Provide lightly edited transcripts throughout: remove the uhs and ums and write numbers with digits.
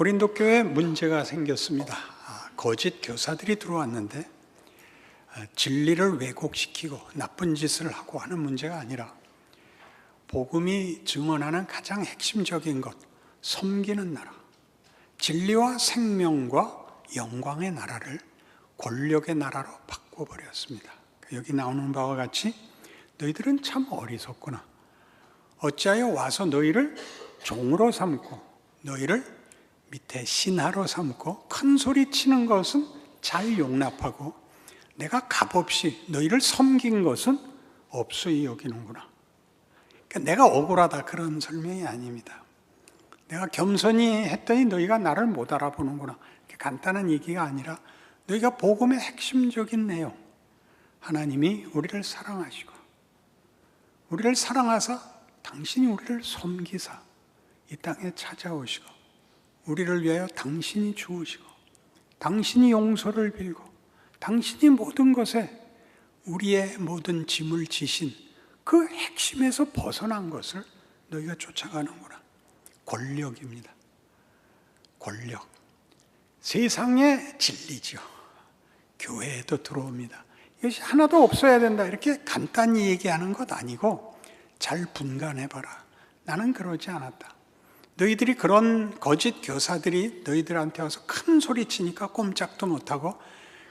고린도 교회에 문제가 생겼습니다. 거짓 교사들이 들어왔는데 진리를 왜곡시키고 나쁜 짓을 하고 하는 문제가 아니라 복음이 증언하는 가장 핵심적인 것, 섬기는 나라, 진리와 생명과 영광의 나라를 권력의 나라로 바꿔버렸습니다. 여기 나오는 바와 같이 너희들은 참 어리석구나. 어찌하여 와서 너희를 종으로 삼고 너희를 밑에 신하로 삼고 큰 소리 치는 것은 잘 용납하고 내가 값없이 너희를 섬긴 것은 없이 여기는구나. 그러니까 내가 억울하다 그런 설명이 아닙니다. 내가 겸손히 했더니 너희가 나를 못 알아보는구나. 간단한 얘기가 아니라 너희가 복음의 핵심적인 내용, 하나님이 우리를 사랑하시고 우리를 사랑하사 당신이 우리를 섬기사 이 땅에 찾아오시고 우리를 위하여 당신이 죽으시고 당신이 용서를 빌고 당신이 모든 것에 우리의 모든 짐을 지신 그 핵심에서 벗어난 것을 너희가 쫓아가는구나. 권력입니다. 권력. 세상의 진리죠. 교회에도 들어옵니다. 이것이 하나도 없어야 된다 이렇게 간단히 얘기하는 것 아니고 잘 분간해봐라. 나는 그러지 않았다. 너희들이 그런 거짓 교사들이 너희들한테 와서 큰 소리 치니까 꼼짝도 못하고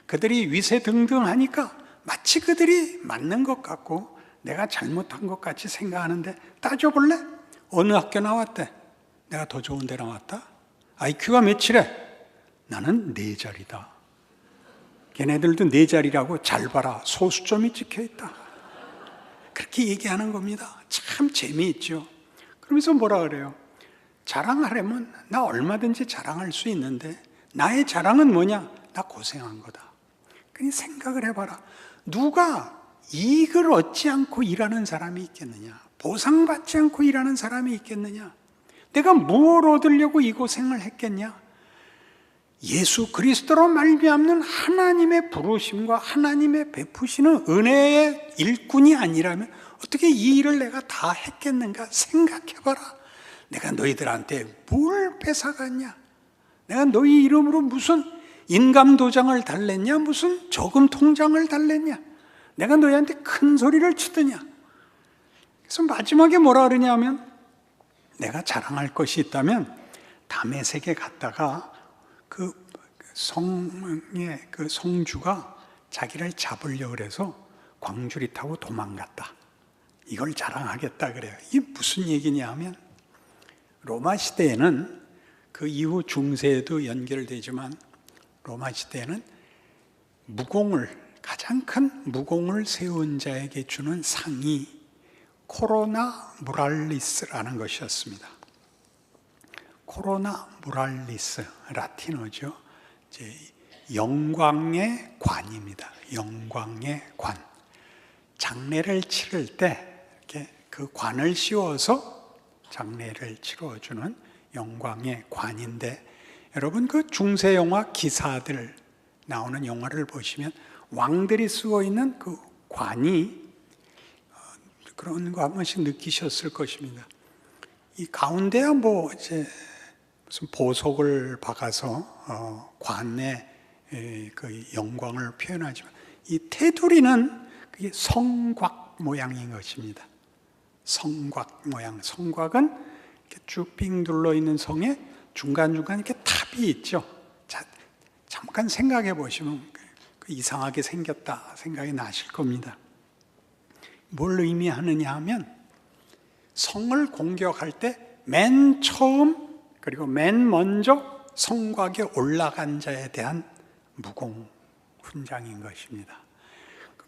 그들이 위세등등하니까 마치 그들이 맞는 것 같고 내가 잘못한 것 같이 생각하는데 따져볼래? 어느 학교 나왔대? 내가 더 좋은 데 나왔다? IQ가 몇이래? 나는 4자리다. 걔네들도 4자리라고 잘 봐라. 소수점이 찍혀있다. 그렇게 얘기하는 겁니다. 참 재미있죠. 그러면서 뭐라 그래요? 자랑하려면 나 얼마든지 자랑할 수 있는데 나의 자랑은 뭐냐? 나 고생한 거다. 그냥 생각을 해봐라. 누가 이익을 얻지 않고 일하는 사람이 있겠느냐? 보상받지 않고 일하는 사람이 있겠느냐? 내가 무엇을 얻으려고 이 고생을 했겠냐? 예수 그리스도로 말미암는 하나님의 부르심과 하나님의 베푸시는 은혜의 일꾼이 아니라면 어떻게 이 일을 내가 다 했겠는가 생각해봐라. 내가 너희들한테 뭘 뺏어갔냐? 내가 너희 이름으로 무슨 인감도장을 달랬냐? 무슨 저금 통장을 달랬냐? 내가 너희한테 큰 소리를 치더냐? 그래서 마지막에 뭐라 그러냐면 내가 자랑할 것이 있다면 다메섹에 갔다가 그 성의 그 성주가 자기를 잡으려고 해서 광주리 타고 도망갔다. 이걸 자랑하겠다 그래요. 이게 무슨 얘기냐 하면 로마 시대에는 그 이후 중세에도 연결되지만 로마 시대에는 가장 큰 무공을 세운 자에게 주는 상이 코로나 무랄리스라는 것이었습니다. 코로나 무랄리스, 라틴어죠. 이제 영광의 관입니다. 영광의 관. 장례를 치를 때 이렇게 그 관을 씌워서 장례를 치러주는 영광의 관인데, 여러분 그 중세 영화 기사들 나오는 영화를 보시면 왕들이 쓰고 있는 그 관이 그런 거 한 번씩 느끼셨을 것입니다. 이 가운데야 뭐 이제 무슨 보석을 박아서 관의 그 영광을 표현하지만 이 테두리는 그게 성곽 모양인 것입니다. 성곽 모양. 성곽은 이렇게 쭉 빙 둘러 있는 성에 중간중간 이렇게 탑이 있죠. 자, 잠깐 생각해 보시면 이상하게 생겼다 생각이 나실 겁니다. 뭘 의미하느냐 하면 성을 공격할 때 맨 처음 그리고 맨 먼저 성곽에 올라간 자에 대한 무공 훈장인 것입니다.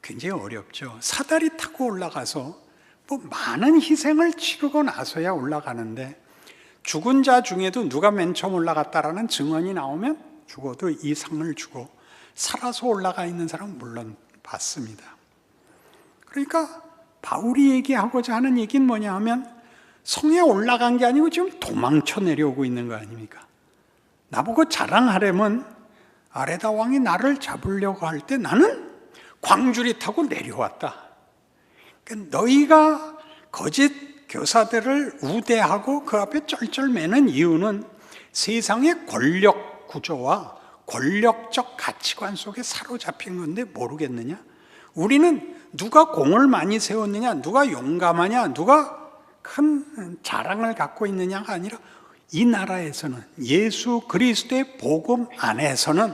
굉장히 어렵죠. 사다리 타고 올라가서 뭐 많은 희생을 치르고 나서야 올라가는데 죽은 자 중에도 누가 맨 처음 올라갔다라는 증언이 나오면 죽어도 이 상을 주고 살아서 올라가 있는 사람은 물론 받습니다. 그러니까 바울이 얘기하고자 하는 얘기는 뭐냐 하면 성에 올라간 게 아니고 지금 도망쳐 내려오고 있는 거 아닙니까? 나보고 자랑하려면 아레다 왕이 나를 잡으려고 할 때 나는 광주리 타고 내려왔다. 그러니까 너희가 거짓 교사들을 우대하고 그 앞에 쩔쩔매는 이유는 세상의 권력 구조와 권력적 가치관 속에 사로잡힌 건데 모르겠느냐? 우리는 누가 공을 많이 세웠느냐, 누가 용감하냐, 누가 큰 자랑을 갖고 있느냐가 아니라 이 나라에서는 예수 그리스도의 복음 안에서는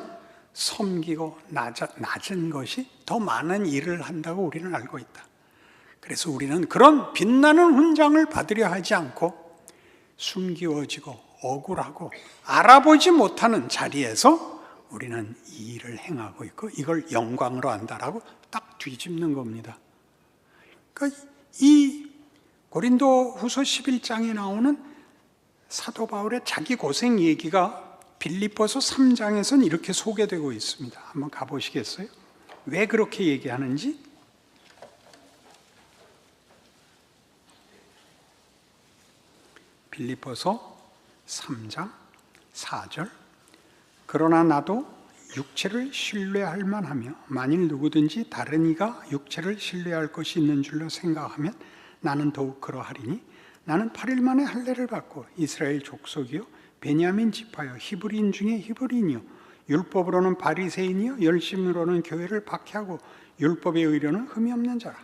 섬기고 낮은 것이 더 많은 일을 한다고 우리는 알고 있다. 그래서 우리는 그런 빛나는 훈장을 받으려 하지 않고 숨기워지고 억울하고 알아보지 못하는 자리에서 우리는 이 일을 행하고 있고 이걸 영광으로 한다라고 딱 뒤집는 겁니다. 그러니까 이 고린도 후서 11장에 나오는 사도 바울의 자기 고생 얘기가 빌립보서 3장에서는 이렇게 소개되고 있습니다. 한번 가보시겠어요? 왜 그렇게 얘기하는지? 빌립보서 3장 4절. 그러나 나도 육체를 신뢰할 만하며 만일 누구든지 다른 이가 육체를 신뢰할 것이 있는 줄로 생각하면 나는 더욱 그러하리니 나는 8일 만에 할례를 받고 이스라엘 족속이요 베냐민 지파요 히브리인 중에 히브리인이요 율법으로는 바리새인이요 열심으로는 교회를 박해하고 율법의 의료는 흠이 없는 자라.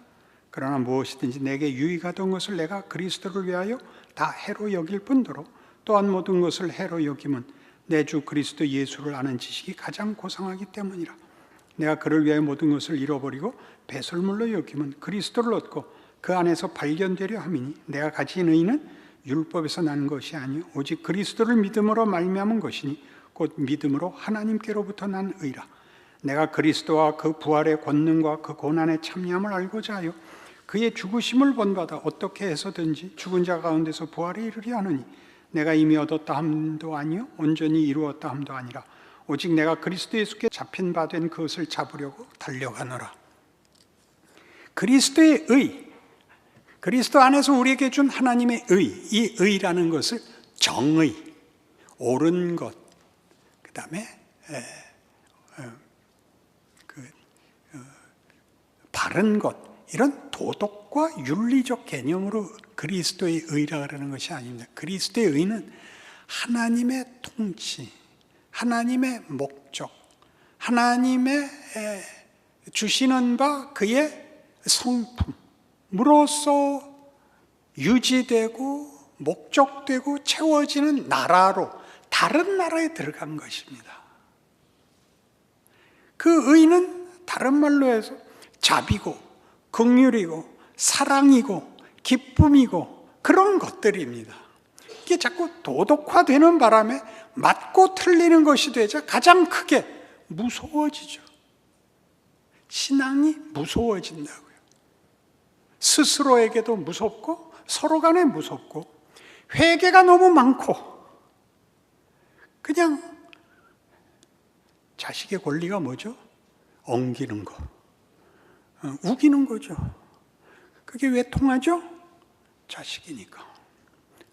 그러나 무엇이든지 내게 유익하던 것을 내가 그리스도를 위하여 다 해로 여길 뿐더러 또한 모든 것을 해로 여김은 내 주 그리스도 예수를 아는 지식이 가장 고상하기 때문이라. 내가 그를 위하여 모든 것을 잃어버리고 배설물로 여김은 그리스도를 얻고 그 안에서 발견되려 함이니 내가 가진 의는 율법에서 난 것이 아니요 오직 그리스도를 믿음으로 말미암은 것이니 곧 믿음으로 하나님께로부터 난 의라. 내가 그리스도와 그 부활의 권능과 그 고난의 참여함을 알고자 하여 그의 죽으심을 본받아 어떻게 해서든지 죽은 자 가운데서 부활에 이르려 하느니 내가 이미 얻었다 함도 아니요 온전히 이루었다 함도 아니라 오직 내가 그리스도 예수께 잡힌 바 된 그것을 잡으려고 달려가노라. 그리스도의 의, 그리스도 안에서 우리에게 준 하나님의 의, 이 의라는 것을 정의, 옳은 것, 그 다음에 바른 것, 이런 도덕과 윤리적 개념으로 그리스도의 의라 그러는 것이 아닙니다. 그리스도의 의는 하나님의 통치, 하나님의 목적, 하나님의 주시는 바 그의 성품으로서 유지되고 목적되고 채워지는 나라로 다른 나라에 들어간 것입니다. 그 의는 다른 말로 해서 자비고 긍휼이고 사랑이고 기쁨이고 그런 것들입니다. 이게 자꾸 도덕화되는 바람에 맞고 틀리는 것이 되자 가장 크게 무서워지죠. 신앙이 무서워진다고요. 스스로에게도 무섭고 서로 간에 무섭고 회개가 너무 많고 그냥 자식의 권리가 뭐죠? 엉기는 거, 우기는 거죠. 그게 왜 통하죠? 자식이니까.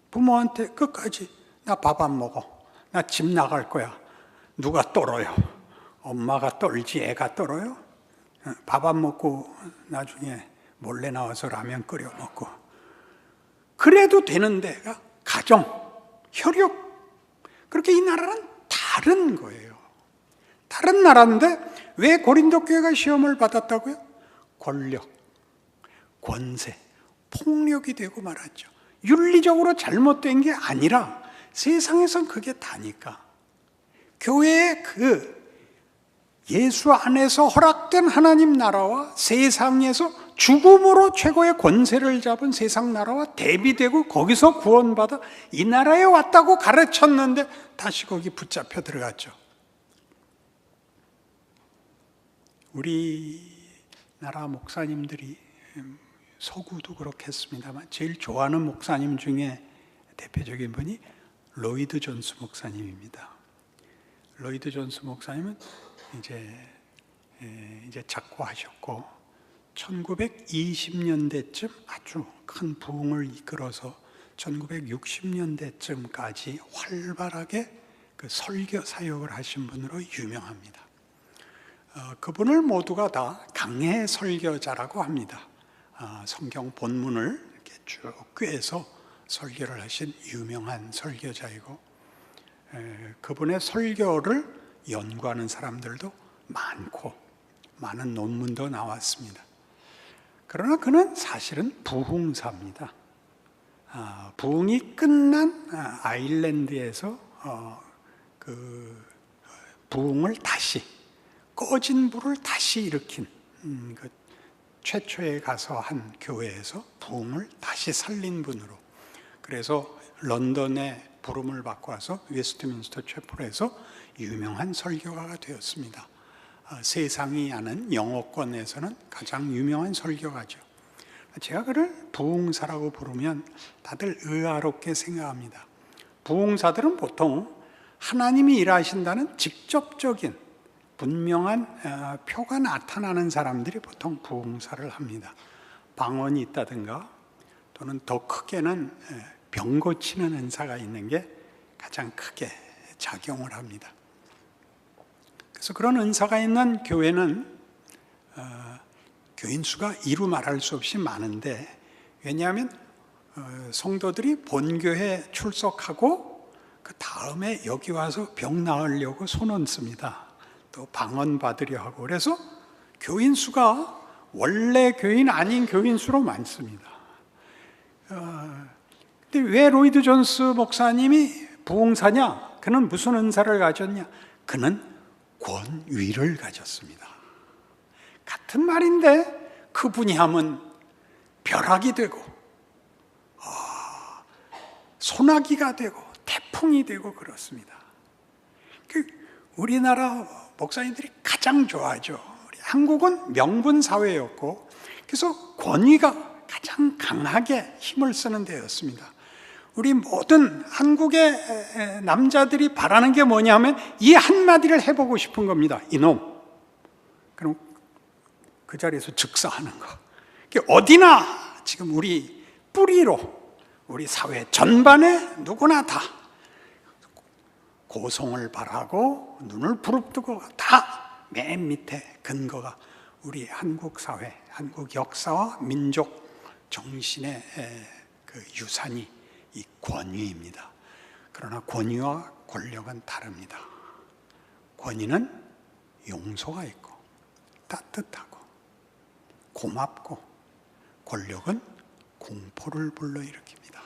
부모한테 끝까지 나 밥 안 먹어, 나 집 나갈 거야. 누가 떨어요? 엄마가 떨지 애가 떨어요? 밥 안 먹고 나중에 몰래 나와서 라면 끓여 먹고 그래도 되는 데가 가정, 혈육. 그렇게 이 나라는 다른 거예요. 다른 나라인데 왜 고린도 교회가 시험을 받았다고요? 권력, 권세, 폭력이 되고 말았죠. 윤리적으로 잘못된 게 아니라 세상에선 그게 다니까. 교회의 그 예수 안에서 허락된 하나님 나라와 세상에서 죽음으로 최고의 권세를 잡은 세상 나라와 대비되고 거기서 구원받아 이 나라에 왔다고 가르쳤는데 다시 거기 붙잡혀 들어갔죠. 우리나라 목사님들이 서구도 그렇겠습니다만 제일 좋아하는 목사님 중에 대표적인 분이 로이드 존스 목사님입니다. 로이드 존스 목사님은 이제 작고하셨고 1920년대쯤 아주 큰 부흥을 이끌어서 1960년대쯤까지 활발하게 그 설교 사역을 하신 분으로 유명합니다. 그분을 모두가 다 강해 설교자라고 합니다. 성경 본문을 이렇게 쭉 꿰서 설교를 하신 유명한 설교자이고 그분의 설교를 연구하는 사람들도 많고 많은 논문도 나왔습니다. 그러나 그는 사실은 부흥사입니다. 부흥이 끝난 아일랜드에서 그 부흥을 다시, 꺼진 불을 다시 일으킨 그 최초에 가서 한 교회에서 부흥을 다시 살린 분으로, 그래서 런던에 부름을 받고 와서 웨스트민스터 채플에서 유명한 설교가가 되었습니다. 세상이 아는 영어권에서는 가장 유명한 설교가죠. 제가 그를 부흥사라고 부르면 다들 의아롭게 생각합니다. 부흥사들은 보통 하나님이 일하신다는 직접적인 분명한 표가 나타나는 사람들이 보통 부흥사를 합니다. 방언이 있다든가 또는 더 크게는 병 고치는 은사가 있는 게 가장 크게 작용을 합니다. 그래서 그런 은사가 있는 교회는 교인 수가 이루 말할 수 없이 많은데, 왜냐하면 성도들이 본교회 출석하고 그 다음에 여기 와서 병 나으려고 손은 씁니다. 또 방언 받으려 하고, 그래서 교인 수가 원래 교인 아닌 교인 수로 많습니다. 근데 왜 로이드 존스 목사님이 부흥사냐? 그는 무슨 은사를 가졌냐? 그는 권위를 가졌습니다. 같은 말인데 그분이 하면 벼락이 되고 소나기가 되고 태풍이 되고 그렇습니다. 우리나라 목사님들이 가장 좋아하죠. 우리 한국은 명분 사회였고, 그래서 권위가 가장 강하게 힘을 쓰는 데였습니다. 우리 모든 한국의 남자들이 바라는 게 뭐냐면 이 한마디를 해보고 싶은 겁니다. 이놈. 그럼 그 자리에서 즉사하는 거. 어디나 지금 우리 뿌리로 우리 사회 전반에 누구나 다 고성을 바라고 눈을 부릅뜨고 다 맨 밑에 근거가 우리 한국 사회, 한국 역사와 민족 정신의 그 유산이 이 권위입니다. 그러나 권위와 권력은 다릅니다. 권위는 용서가 있고 따뜻하고 고맙고, 권력은 공포를 불러일으킵니다.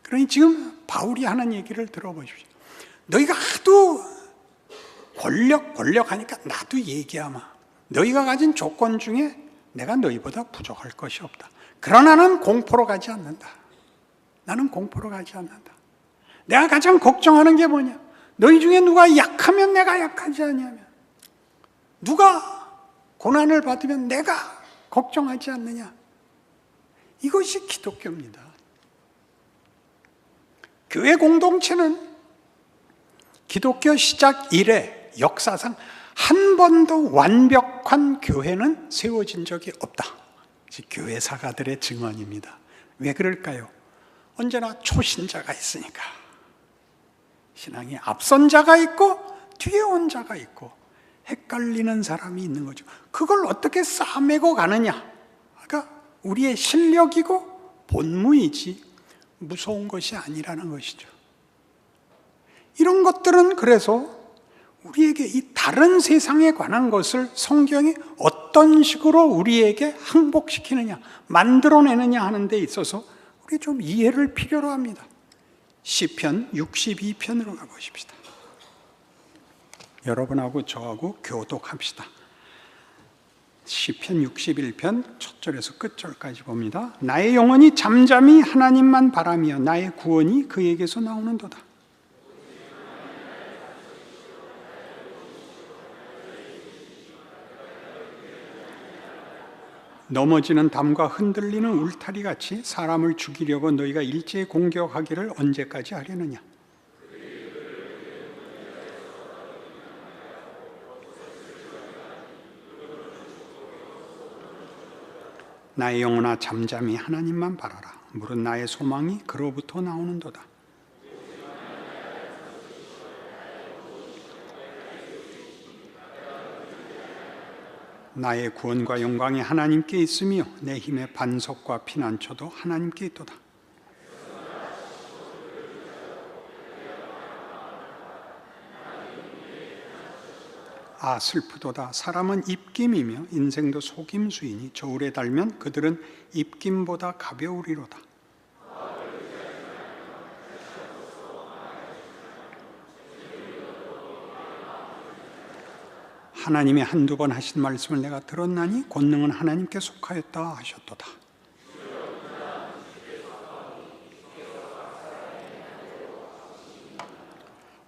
그러니 지금 바울이 하는 얘기를 들어보십시오. 너희가 하도 권력 하니까 나도 얘기하마. 너희가 가진 조건 중에 내가 너희보다 부족할 것이 없다. 그러나 나는 공포로 가지 않는다. 나는 공포로 가지 않는다. 내가 가장 걱정하는 게 뭐냐? 너희 중에 누가 약하면 내가 약하지 않냐면, 누가 고난을 받으면 내가 걱정하지 않느냐? 이것이 기독교입니다. 교회 공동체는 기독교 시작 이래 역사상 한 번도 완벽한 교회는 세워진 적이 없다. 교회 사가들의 증언입니다. 왜 그럴까요? 언제나 초신자가 있으니까. 신앙이 앞선 자가 있고 뒤에 온 자가 있고 헷갈리는 사람이 있는 거죠. 그걸 어떻게 싸매고 가느냐? 그러니까 우리의 실력이고 본무이지 무서운 것이 아니라는 것이죠. 이런 것들은 그래서 우리에게 이 다른 세상에 관한 것을 성경이 어떤 식으로 우리에게 항복시키느냐, 만들어내느냐 하는 데 있어서 우리 좀 이해를 필요로 합니다. 시편 62편으로 가보십시다. 여러분하고 저하고 교독합시다. 시편 61편 첫 절에서 끝절까지 봅니다. 나의 영혼이 잠잠히 하나님만 바라며 나의 구원이 그에게서 나오는도다. 넘어지는 담과 흔들리는 울타리같이 사람을 죽이려고 너희가 일제히 공격하기를 언제까지 하려느냐? 나의 영혼아 잠잠히 하나님만 바라라. 무릇 나의 소망이 그로부터 나오는도다. 나의 구원과 영광이 하나님께 있으며 내 힘의 반석과 피난처도 하나님께 있도다. 아 슬프도다. 사람은 입김이며 인생도 속임수이니 저울에 달면 그들은 입김보다 가벼우리로다. 하나님이 한두 번 하신 말씀을 내가 들었나니 권능은 하나님께 속하였다 하셨도다.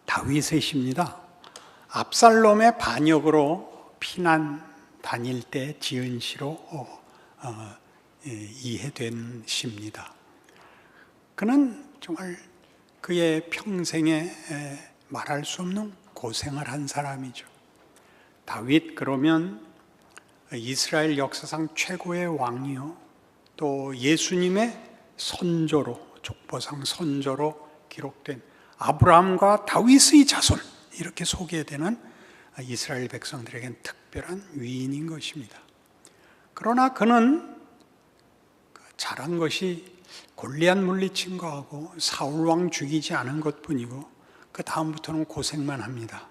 다윗의 시입니다. 압살롬의 반역으로 피난 다닐 때 지은 시로 이해된 시입니다. 그는 정말 그의 평생에 말할 수 없는 고생을 한 사람이죠. 다윗 그러면 이스라엘 역사상 최고의 왕이요, 또 예수님의 선조로, 족보상 선조로 기록된 아브라함과 다윗의 자손, 이렇게 소개되는 이스라엘 백성들에겐 특별한 위인인 것입니다. 그러나 그는 잘한 것이 골리앗 물리친 거하고 사울 왕 죽이지 않은 것뿐이고 그 다음부터는 고생만 합니다.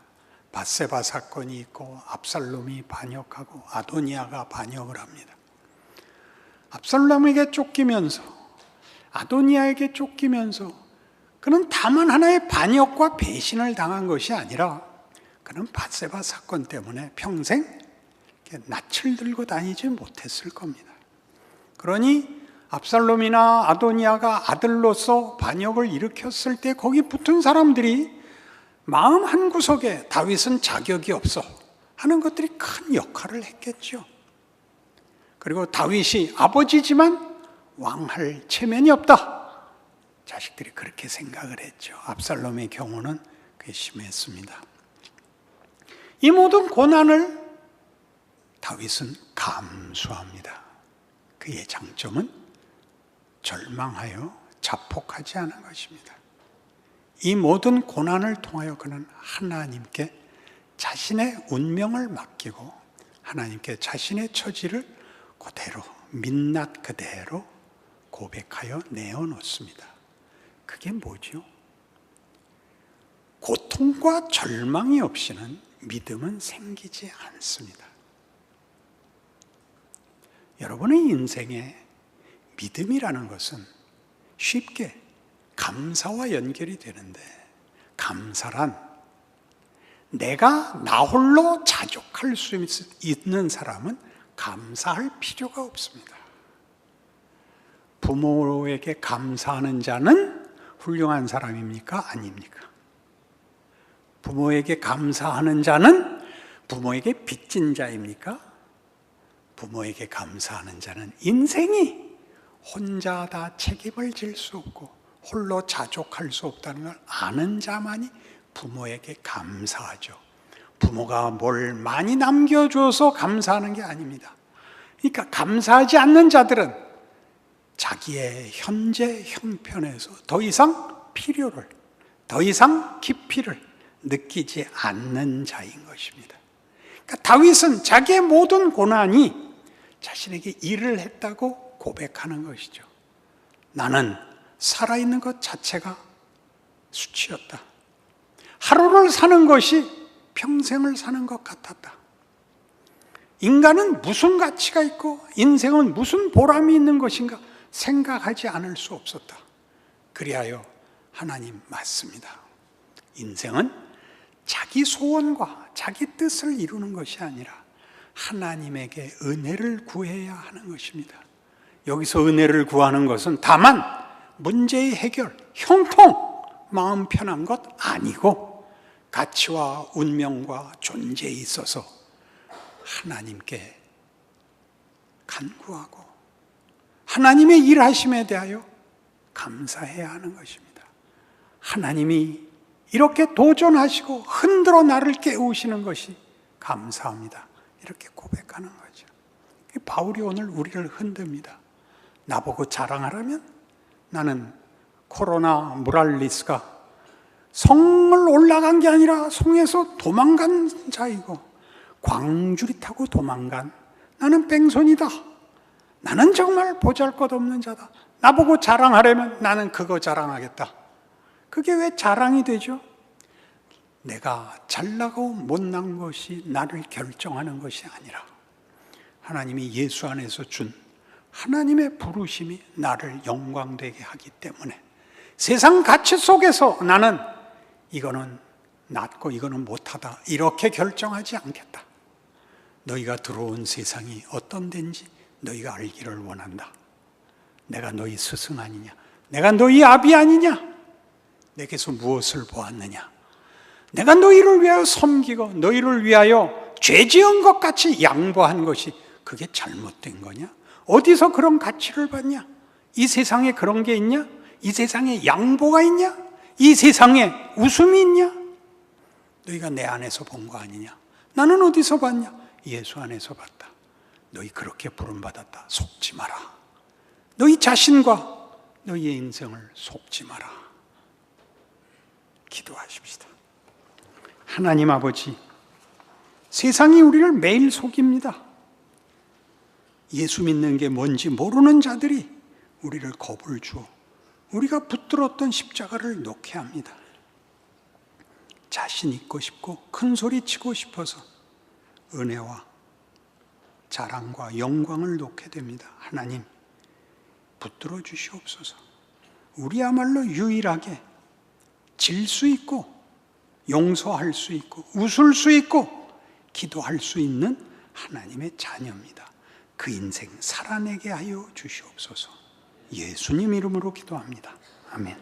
밧세바 사건이 있고 압살롬이 반역하고 아도니아가 반역을 합니다. 압살롬에게 쫓기면서, 아도니아에게 쫓기면서 그는 다만 하나의 반역과 배신을 당한 것이 아니라 그는 밧세바 사건 때문에 평생 낯을 들고 다니지 못했을 겁니다. 그러니 압살롬이나 아도니아가 아들로서 반역을 일으켰을 때 거기 붙은 사람들이 마음 한구석에 다윗은 자격이 없어 하는 것들이 큰 역할을 했겠죠. 그리고 다윗이 아버지지만 왕할 체면이 없다, 자식들이 그렇게 생각을 했죠. 압살롬의 경우는 그게 심했습니다. 이 모든 고난을 다윗은 감수합니다. 그의 장점은 절망하여 자폭하지 않은 것입니다. 이 모든 고난을 통하여 그는 하나님께 자신의 운명을 맡기고 하나님께 자신의 처지를 그대로, 민낯 그대로 고백하여 내어놓습니다. 그게 뭐죠? 고통과 절망이 없이는 믿음은 생기지 않습니다. 여러분의 인생에 믿음이라는 것은 쉽게 감사와 연결이 되는데, 감사란 내가 나 홀로 자족할 수 있는 사람은 감사할 필요가 없습니다. 부모에게 감사하는 자는 훌륭한 사람입니까? 아닙니까? 부모에게 감사하는 자는 부모에게 빚진 자입니까? 부모에게 감사하는 자는 인생이 혼자 다 책임을 질 수 없고 홀로 자족할 수 없다는 걸 아는 자만이 부모에게 감사하죠. 부모가 뭘 많이 남겨줘서 감사하는 게 아닙니다. 그러니까 감사하지 않는 자들은 자기의 현재 형편에서 더 이상 필요를, 더 이상 깊이를 느끼지 않는 자인 것입니다. 그러니까 다윗은 자기의 모든 고난이 자신에게 일을 했다고 고백하는 것이죠. 나는 살아있는 것 자체가 수치였다. 하루를 사는 것이 평생을 사는 것 같았다. 인간은 무슨 가치가 있고 인생은 무슨 보람이 있는 것인가 생각하지 않을 수 없었다. 그리하여 하나님 맞습니다. 인생은 자기 소원과 자기 뜻을 이루는 것이 아니라 하나님에게 은혜를 구해야 하는 것입니다. 여기서 은혜를 구하는 것은 다만 문제의 해결, 형통, 마음 편한 것 아니고 가치와 운명과 존재에 있어서 하나님께 간구하고 하나님의 일하심에 대하여 감사해야 하는 것입니다. 하나님이 이렇게 도전하시고 흔들어 나를 깨우시는 것이 감사합니다. 이렇게 고백하는 거죠. 바울이 오늘 우리를 흔듭니다. 나보고 자랑하라면 나는 코로나 모랄리스가 성을 올라간 게 아니라 성에서 도망간 자이고 광주리 타고 도망간 나는 뺑소니다. 나는 정말 보잘것없는 자다. 나보고 자랑하려면 나는 그거 자랑하겠다. 그게 왜 자랑이 되죠? 내가 잘나고 못난 것이 나를 결정하는 것이 아니라 하나님이 예수 안에서 준 하나님의 부르심이 나를 영광되게 하기 때문에 세상 가치 속에서 나는 이거는 낫고 이거는 못하다 이렇게 결정하지 않겠다. 너희가 들어온 세상이 어떤 데인지 너희가 알기를 원한다. 내가 너희 스승 아니냐? 내가 너희 아비 아니냐? 내게서 무엇을 보았느냐? 내가 너희를 위하여 섬기고 너희를 위하여 죄 지은 것 같이 양보한 것이 그게 잘못된 거냐? 어디서 그런 가치를 받냐? 이 세상에 그런 게 있냐? 이 세상에 양보가 있냐? 이 세상에 웃음이 있냐? 너희가 내 안에서 본 거 아니냐? 나는 어디서 봤냐? 예수 안에서 봤다. 너희 그렇게 부름받았다. 속지 마라. 너희 자신과 너희의 인생을 속지 마라. 기도하십시다. 하나님 아버지, 세상이 우리를 매일 속입니다. 예수 믿는 게 뭔지 모르는 자들이 우리를 겁을 주어 우리가 붙들었던 십자가를 놓게 합니다. 자신 있고 싶고 큰 소리 치고 싶어서 은혜와 자랑과 영광을 놓게 됩니다. 하나님, 붙들어 주시옵소서. 우리야말로 유일하게 질 수 있고 용서할 수 있고 웃을 수 있고 기도할 수 있는 하나님의 자녀입니다. 그 인생 살아내게 하여 주시옵소서. 예수님 이름으로 기도합니다. 아멘.